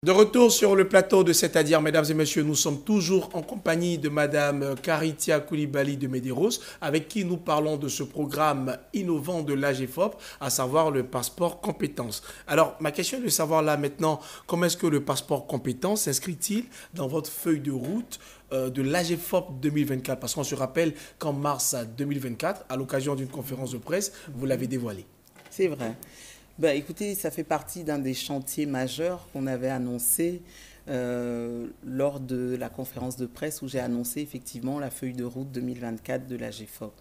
De retour sur le plateau de C'est-à-dire, mesdames et messieurs, nous sommes toujours en compagnie de madame Karitia Koulibaly de Medeiros, avec qui nous parlons de ce programme innovant de l'AGEFOP, à savoir le passeport compétences. Alors, ma question est de savoir là maintenant, comment est-ce que le passeport compétences s'inscrit-il dans votre feuille de route de l'AGEFOP 2024? Parce qu'on se rappelle qu'en mars 2024, à l'occasion d'une conférence de presse, vous l'avez dévoilé. C'est vrai. Ben, écoutez, ça fait partie d'un des chantiers majeurs qu'on avait annoncé lors de la conférence de presse où j'ai annoncé effectivement la feuille de route 2024 de la GFOP.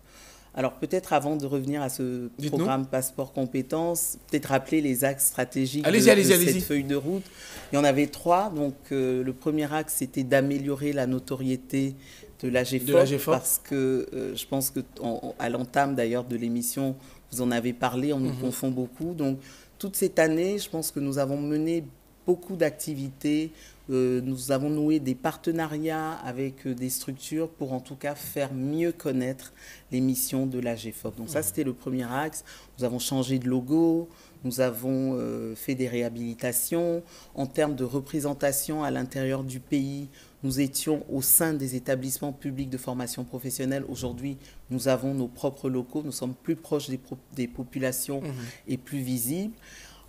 Alors peut-être avant de revenir à ce programme Passeport Compétences, peut-être rappeler les axes stratégiques de cette feuille de route. Il y en avait trois. Donc le premier axe, c'était d'améliorer la notoriété de la GFOP parce que je pense qu'à l'entame d'ailleurs de l'émission, vous en avez parlé, on nous confond beaucoup. Donc, toute cette année, je pense que nous avons mené beaucoup d'activités. Nous avons noué des partenariats avec des structures pour en tout cas faire mieux connaître les missions de la GFOP. Donc ça, c'était le premier axe. Nous avons changé de logo, nous avons fait des réhabilitations. En termes de représentation à l'intérieur du pays, nous étions au sein des établissements publics de formation professionnelle. Aujourd'hui, nous avons nos propres locaux, nous sommes plus proches des populations et plus visibles.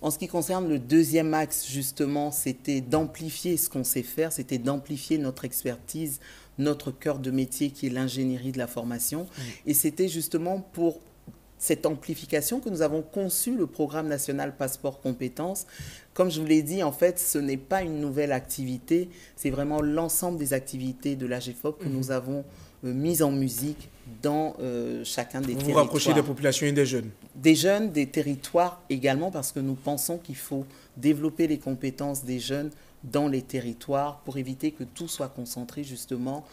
En ce qui concerne le deuxième axe, justement, c'était d'amplifier ce qu'on sait faire, c'était d'amplifier notre expertise, notre cœur de métier qui est l'ingénierie de la formation. Et c'était justement pour cette amplification que nous avons conçu le programme national Passeport Compétences. Comme je vous l'ai dit, en fait, ce n'est pas une nouvelle activité, c'est vraiment l'ensemble des activités de l'AGEFOP que nous avons mises en musique dans chacun des territoires. Vous vous rapprochez des populations et des jeunes. Des jeunes, des territoires également, parce que nous pensons qu'il faut développer les compétences des jeunes dans les territoires pour éviter que tout soit concentré justement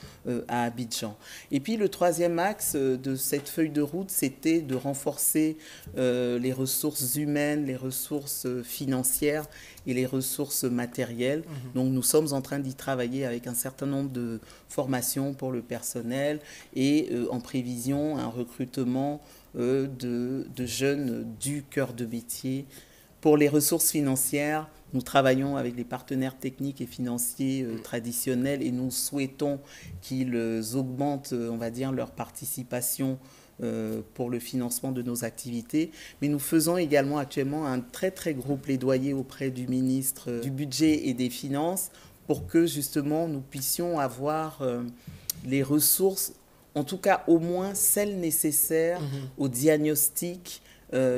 à Abidjan. Et puis le troisième axe de cette feuille de route, c'était de renforcer les ressources humaines, les ressources financières et les ressources matérielles. Donc nous sommes en train d'y travailler avec un certain nombre de formations pour le personnel et en prévision un recrutement de jeunes du cœur de métier. Pour les ressources financières, nous travaillons avec les partenaires techniques et financiers traditionnels et nous souhaitons qu'ils augmentent, on va dire, leur participation pour le financement de nos activités. Mais nous faisons également actuellement un très très gros plaidoyer auprès du ministre du Budget et des Finances pour que justement nous puissions avoir les ressources, en tout cas au moins celles nécessaires au diagnostic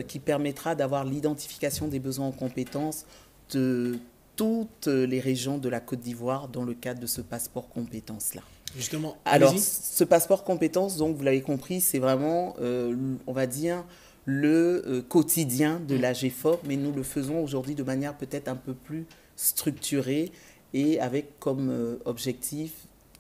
qui permettra d'avoir l'identification des besoins en compétences de toutes les régions de la Côte d'Ivoire dans le cadre de ce passeport compétences-là. Justement, alors, ce passeport compétences, donc vous l'avez compris, c'est vraiment, on va dire, le quotidien de la GFOP, mais nous le faisons aujourd'hui de manière peut-être un peu plus structurée et avec comme objectif,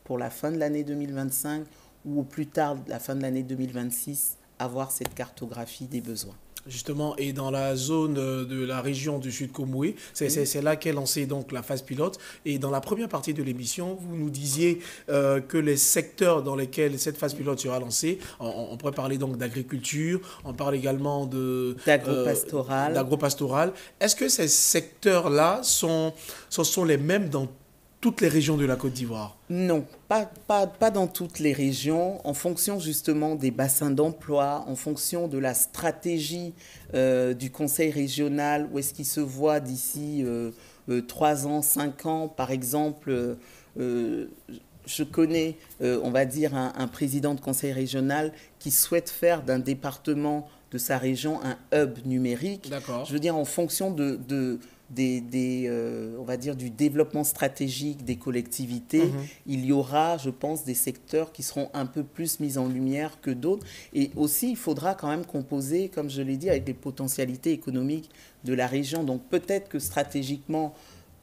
pour la fin de l'année 2025 ou au plus tard la fin de l'année 2026, avoir cette cartographie des besoins. Justement, et dans la zone de la région du Sud Komoué, c'est là qu'est lancée donc la phase pilote. Et dans la première partie de l'émission, vous nous disiez que les secteurs dans lesquels cette phase pilote sera lancée, on pourrait parler donc d'agriculture, on parle également d'agropastoral. Est-ce que ces secteurs-là sont les mêmes dans toutes les régions de la Côte d'Ivoire? Non, pas dans toutes les régions, en fonction justement des bassins d'emploi, en fonction de la stratégie du conseil régional, où est-ce qu'il se voit d'ici 3 ans, 5 ans, par exemple. Je connais, on va dire, un président de conseil régional qui souhaite faire d'un département de sa région un hub numérique. Je veux dire, en fonction on va dire, du développement stratégique des collectivités, il y aura, je pense, des secteurs qui seront un peu plus mis en lumière que d'autres. Et aussi, il faudra quand même composer, comme je l'ai dit, avec les potentialités économiques de la région. Donc peut-être que stratégiquement,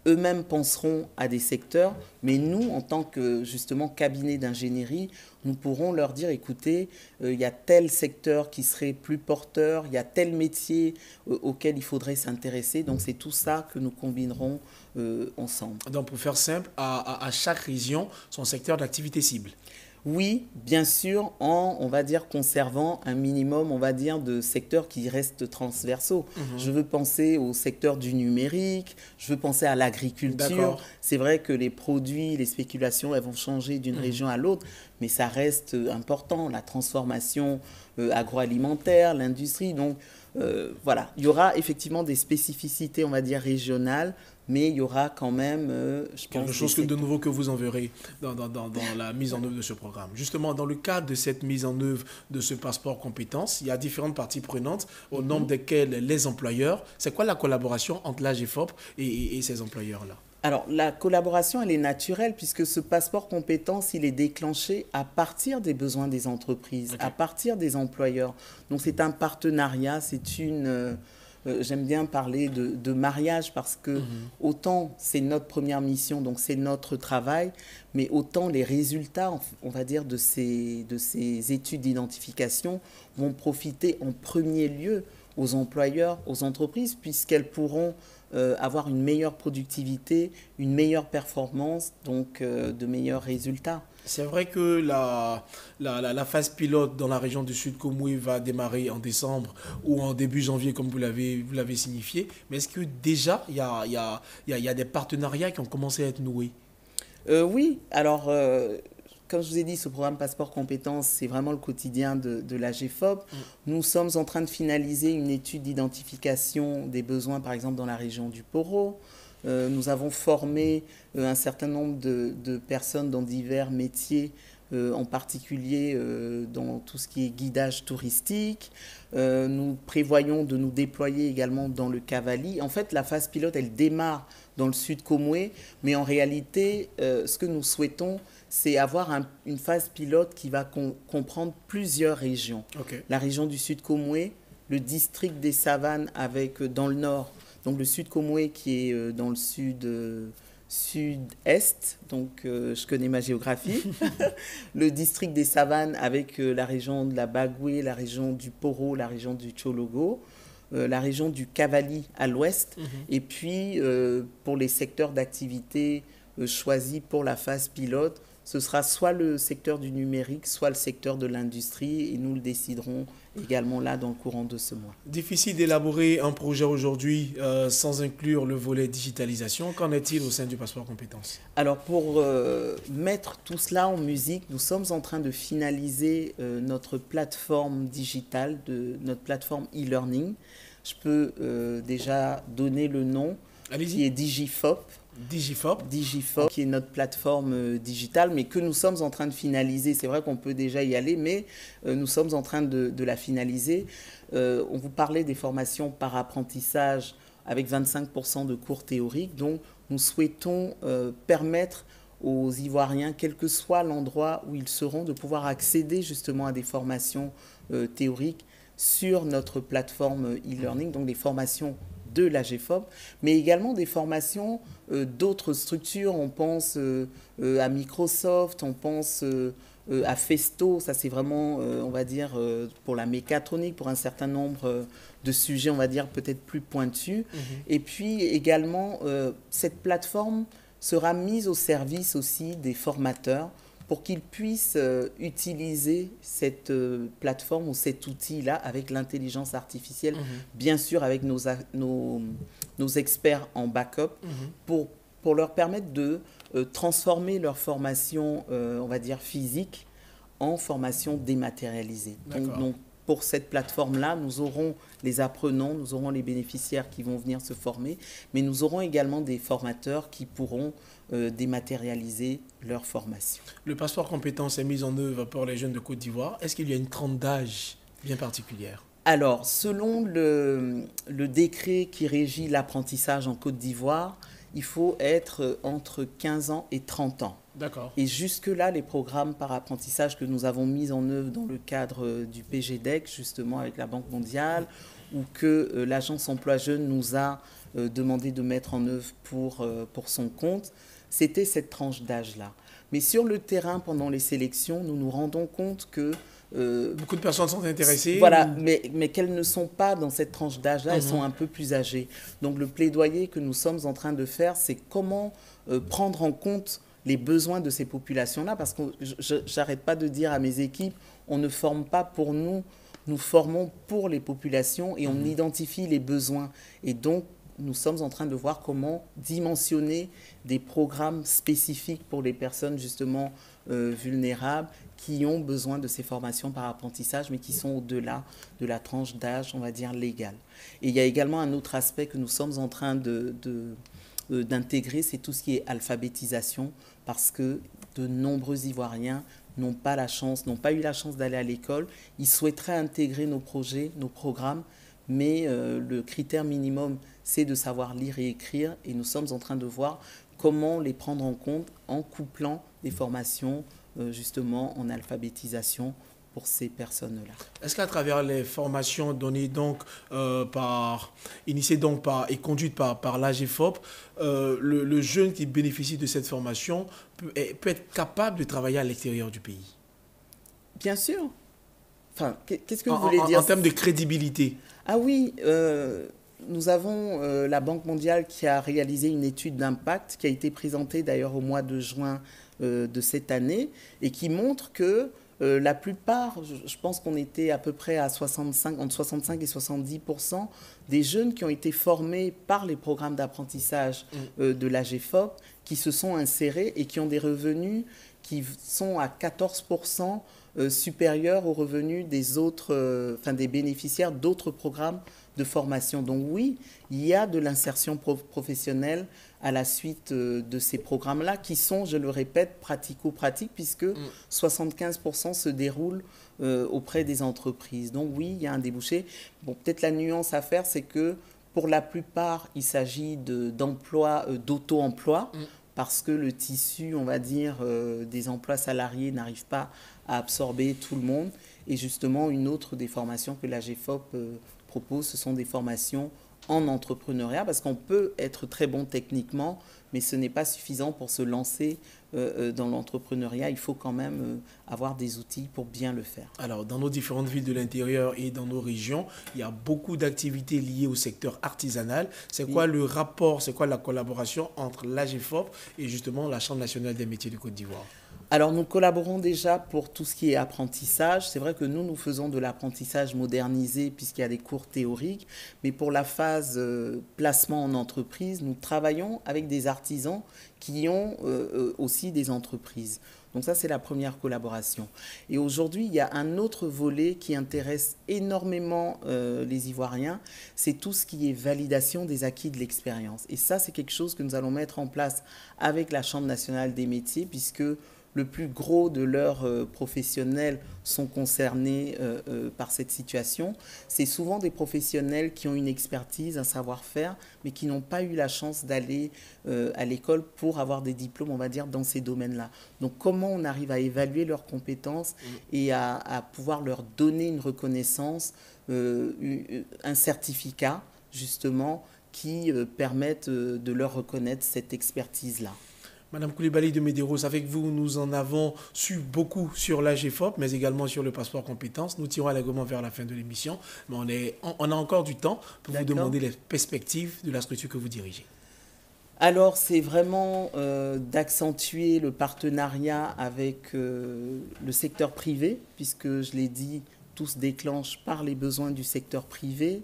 eux-mêmes penseront à des secteurs, mais nous, en tant que justement cabinet d'ingénierie, nous pourrons leur dire, écoutez, il y a tel secteur qui serait plus porteur, il y a tel métier auquel il faudrait s'intéresser. Donc c'est tout ça que nous combinerons ensemble. Donc pour faire simple, à chaque région, son secteur d'activité cible. Oui, bien sûr, en, on va dire, conservant un minimum, on va dire, de secteurs qui restent transversaux. Je veux penser au secteur du numérique, je veux penser à l'agriculture. D'accord. C'est vrai que les produits, les spéculations, elles vont changer d'une région à l'autre, mais ça reste important. La transformation agroalimentaire, l'industrie. Donc, voilà, il y aura effectivement des spécificités, on va dire, régionales, mais il y aura quand même, je Quelque pense, chose de nouveau que vous enverrez dans la mise en œuvre de ce programme. Justement, dans le cadre de cette mise en œuvre de ce passeport compétences, il y a différentes parties prenantes, au nombre desquelles les employeurs. C'est quoi la collaboration entre l'AGEFOP et ces employeurs-là? Alors, la collaboration, elle est naturelle puisque ce passeport compétences, il est déclenché à partir des besoins des entreprises, Ok. à partir des employeurs. Donc, c'est un partenariat, c'est une... j'aime bien parler de mariage parce que autant c'est notre première mission, donc c'est notre travail, mais autant les résultats, on va dire, de ces études d'identification vont profiter en premier lieu aux employeurs, aux entreprises, puisqu'elles pourront avoir une meilleure productivité, une meilleure performance, donc de meilleurs résultats. C'est vrai que la phase pilote dans la région du Sud Komoué va démarrer en décembre ou en début janvier, comme vous l'avez signifié. Mais est-ce que déjà, il y a des partenariats qui ont commencé à être noués? Oui, alors, comme je vous ai dit, ce programme Passeport Compétences, c'est vraiment le quotidien de la GFOP. Nous sommes en train de finaliser une étude d'identification des besoins, par exemple, dans la région du Poro. Nous avons formé un certain nombre de personnes dans divers métiers, en particulier dans tout ce qui est guidage touristique. Nous prévoyons de nous déployer également dans le Cavali. En fait, la phase pilote, elle démarre dans le Sud Komoué, mais en réalité, ce que nous souhaitons, c'est avoir une phase pilote qui va comprendre plusieurs régions. Ok. La région du Sud Komoué, le district des Savanes avec dans le nord, donc le Sud Komoué qui est dans le sud-est, donc je connais ma géographie. Le district des Savanes avec la région de la Bagoué, la région du Poro, la région du Tchologo, la région du Cavali à l'ouest, et puis pour les secteurs d'activité choisis pour la phase pilote, ce sera soit le secteur du numérique, soit le secteur de l'industrie, et nous le déciderons également là dans le courant de ce mois. Difficile d'élaborer un projet aujourd'hui sans inclure le volet digitalisation. Qu'en est-il au sein du passeport compétences? Alors pour mettre tout cela en musique, nous sommes en train de finaliser notre plateforme digitale, notre plateforme e-learning. Je peux déjà donner le nom, qui est Digifop. Digifop, qui est notre plateforme digitale, mais que nous sommes en train de finaliser. C'est vrai qu'on peut déjà y aller, mais nous sommes en train de la finaliser. On vous parlait des formations par apprentissage avec 25% de cours théoriques. Donc, nous souhaitons permettre aux Ivoiriens, quel que soit l'endroit où ils seront, de pouvoir accéder justement à des formations théoriques sur notre plateforme e-learning, donc des formations de la GFOP, mais également des formations d'autres structures. On pense à Microsoft, on pense à Festo, ça c'est vraiment, on va dire, pour la mécatronique, pour un certain nombre de sujets, on va dire, peut-être plus pointus. Et puis également, cette plateforme sera mise au service aussi des formateurs pour qu'ils puissent utiliser cette plateforme ou cet outil-là avec l'intelligence artificielle, bien sûr avec nos experts en backup, pour leur permettre de transformer leur formation, on va dire, physique en formation dématérialisée. Donc, pour cette plateforme-là, nous aurons les apprenants, nous aurons les bénéficiaires qui vont venir se former, mais nous aurons également des formateurs qui pourront dématérialiser leur formation. Le passeport compétences est mis en œuvre pour les jeunes de Côte d'Ivoire. Est-ce qu'il y a une tranche d'âge bien particulière? Alors, selon le décret qui régit l'apprentissage en Côte d'Ivoire, il faut être entre 15 ans et 30 ans. D'accord. Et jusque-là, les programmes par apprentissage que nous avons mis en œuvre dans le cadre du PGDEC, justement avec la Banque mondiale, ou que l'agence emploi jeune nous a demandé de mettre en œuvre pour son compte, c'était cette tranche d'âge-là. Mais sur le terrain, pendant les sélections, nous nous rendons compte que beaucoup de personnes sont intéressées. Voilà, mais qu'elles ne sont pas dans cette tranche d'âge-là, elles sont un peu plus âgées. Donc le plaidoyer que nous sommes en train de faire, c'est comment prendre en compte les besoins de ces populations-là, parce que j'arrête pas de dire à mes équipes, on ne forme pas pour nous, nous formons pour les populations et on identifie les besoins. Et donc, nous sommes en train de voir comment dimensionner des programmes spécifiques pour les personnes justement vulnérables qui ont besoin de ces formations par apprentissage, mais qui sont au-delà de la tranche d'âge, on va dire, légale. Et il y a également un autre aspect que nous sommes en train d'intégrer, c'est tout ce qui est alphabétisation, parce que de nombreux Ivoiriens n'ont pas eu la chance d'aller à l'école. Ils souhaiteraient intégrer nos projets, nos programmes, mais le critère minimum, c'est de savoir lire et écrire, et nous sommes en train de voir comment les prendre en compte en couplant des formations justement en alphabétisation pour ces personnes-là. Est-ce qu'à travers les formations données donc initiées donc et conduites par l'AGEFOP, le jeune qui bénéficie de cette formation peut être capable de travailler à l'extérieur du pays? Bien sûr. Enfin, qu'est-ce que vous voulez dire? En termes de crédibilité. Ah oui, nous avons la Banque mondiale qui a réalisé une étude d'impact qui a été présentée d'ailleurs au mois de juin de cette année et qui montre que la plupart, je pense qu'on était à peu près à entre 65 et 70% des jeunes qui ont été formés par les programmes d'apprentissage de l'AGEFOP qui se sont insérés et qui ont des revenus qui sont à 14% supérieurs aux revenus des autres, des bénéficiaires d'autres programmes de formation. Donc oui, il y a de l'insertion professionnelle à la suite de ces programmes-là qui sont, je le répète, pratico-pratiques puisque 75% se déroulent auprès des entreprises. Donc oui, il y a un débouché. Bon, peut-être la nuance à faire, c'est que pour la plupart, il s'agit d'emplois, d'auto-emploi parce que le tissu, on va dire, des emplois salariés n'arrive pas à absorber tout le monde. Et justement, une autre des formations que l'AGEFOP propose, ce sont des formations en entrepreneuriat, parce qu'on peut être très bon techniquement, mais ce n'est pas suffisant pour se lancer dans l'entrepreneuriat. Il faut quand même avoir des outils pour bien le faire. Alors, dans nos différentes villes de l'intérieur et dans nos régions, il y a beaucoup d'activités liées au secteur artisanal. C'est quoi le rapport, c'est quoi la collaboration entre l'AGEFOP et justement la Chambre nationale des métiers de Côte d'Ivoire? Alors, nous collaborons déjà pour tout ce qui est apprentissage. C'est vrai que nous faisons de l'apprentissage modernisé puisqu'il y a des cours théoriques. Mais pour la phase placement en entreprise, nous travaillons avec des artisans qui ont aussi des entreprises. Donc ça, c'est la première collaboration. Et aujourd'hui, il y a un autre volet qui intéresse énormément les Ivoiriens. C'est tout ce qui est validation des acquis de l'expérience. Et ça, c'est quelque chose que nous allons mettre en place avec la Chambre nationale des métiers puisque le plus gros de leurs professionnels sont concernés par cette situation. C'est souvent des professionnels qui ont une expertise, un savoir-faire, mais qui n'ont pas eu la chance d'aller à l'école pour avoir des diplômes, on va dire, dans ces domaines-là. Donc, comment on arrive à évaluer leurs compétences et à pouvoir leur donner une reconnaissance, un certificat, justement, qui permettent de leur reconnaître cette expertise-là. Madame Coulibaly de Medeiros, avec vous, nous en avons su beaucoup sur l'AGEFOP, mais également sur le passeport compétences. Nous tirons allègrement vers la fin de l'émission, mais on a encore du temps pour vous demander les perspectives de la structure que vous dirigez. Alors, c'est vraiment d'accentuer le partenariat avec le secteur privé, puisque je l'ai dit, tout se déclenche par les besoins du secteur privé.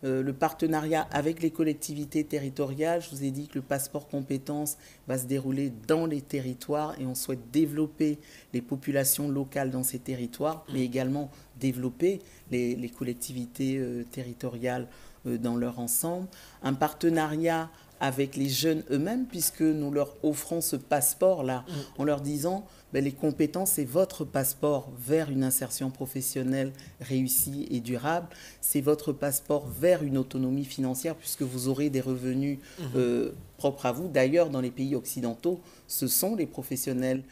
Le partenariat avec les collectivités territoriales. Je vous ai dit que le passeport compétences va se dérouler dans les territoires et on souhaite développer les populations locales dans ces territoires, mais également développer les collectivités territoriales dans leur ensemble. Un partenariat avec les jeunes eux-mêmes, puisque nous leur offrons ce passeport-là, en leur disant les compétences, c'est votre passeport vers une insertion professionnelle réussie et durable. C'est votre passeport vers une autonomie financière, puisque vous aurez des revenus propres à vous. D'ailleurs, dans les pays occidentaux, ce sont les professionnels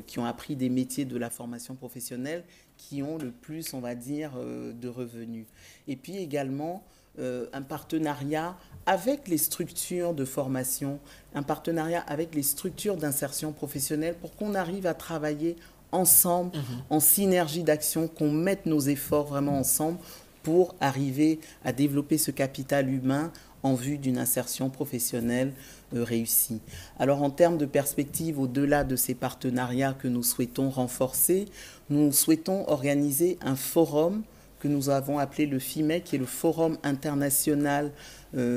qui ont appris des métiers de la formation professionnelle qui ont le plus, on va dire, de revenus. Et puis également, un partenariat avec les structures de formation, un partenariat avec les structures d'insertion professionnelle pour qu'on arrive à travailler ensemble, en synergie d'action, qu'on mette nos efforts vraiment ensemble pour arriver à développer ce capital humain en vue d'une insertion professionnelle réussie. Alors en termes de perspective, au-delà de ces partenariats que nous souhaitons renforcer, nous souhaitons organiser un forum que nous avons appelé le FIMEC, qui est le Forum international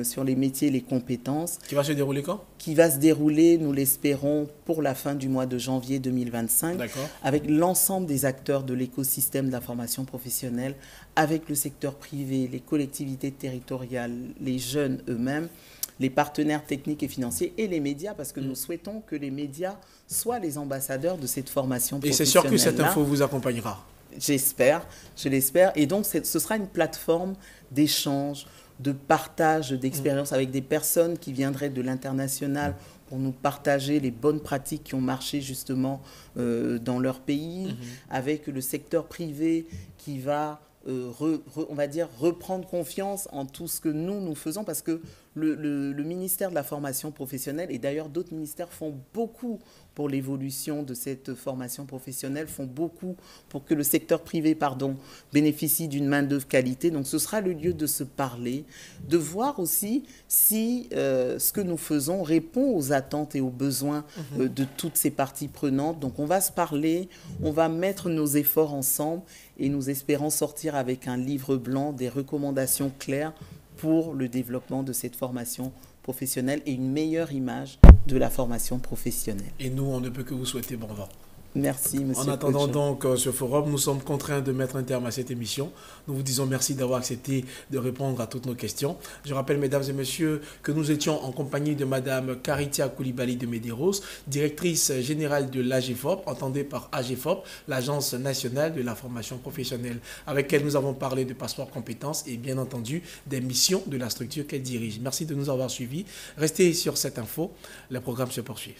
sur les métiers et les compétences. Qui va se dérouler quand? Qui va se dérouler, nous l'espérons, pour la fin du mois de janvier 2025, avec l'ensemble des acteurs de l'écosystème de la formation professionnelle, avec le secteur privé, les collectivités territoriales, les jeunes eux-mêmes, les partenaires techniques et financiers et les médias, parce que nous souhaitons que les médias soient les ambassadeurs de cette formation professionnelle. Et c'est sûr que cette info vous accompagnera. J'espère, je l'espère. Et donc, ce sera une plateforme d'échange, de partage d'expériences avec des personnes qui viendraient de l'international pour nous partager les bonnes pratiques qui ont marché justement dans leur pays, avec le secteur privé qui va, on va dire, reprendre confiance en tout ce que nous faisons, parce que le ministère de la formation professionnelle, et d'ailleurs d'autres ministères font beaucoup pour l'évolution de cette formation professionnelle, font beaucoup pour que le secteur privé, bénéficie d'une main-d'œuvre qualité. Donc ce sera le lieu de se parler, de voir aussi si ce que nous faisons répond aux attentes et aux besoins de toutes ces parties prenantes. Donc on va se parler, on va mettre nos efforts ensemble et nous espérons sortir avec un livre blanc, des recommandations claires pour le développement de cette formation professionnelle et une meilleure image de la formation professionnelle. Et nous, on ne peut que vous souhaiter bon vent. Merci, monsieur. En attendant donc ce forum, nous sommes contraints de mettre un terme à cette émission. Nous vous disons merci d'avoir accepté de répondre à toutes nos questions. Je rappelle, mesdames et messieurs, que nous étions en compagnie de madame Karitia Koulibaly de Medeiros, directrice générale de l'AGEFOP, entendée par AGEFOP, l'Agence nationale de la formation professionnelle, avec elle nous avons parlé de passeport compétences et bien entendu des missions de la structure qu'elle dirige. Merci de nous avoir suivis. Restez sur cette info. Les programmes se poursuivent.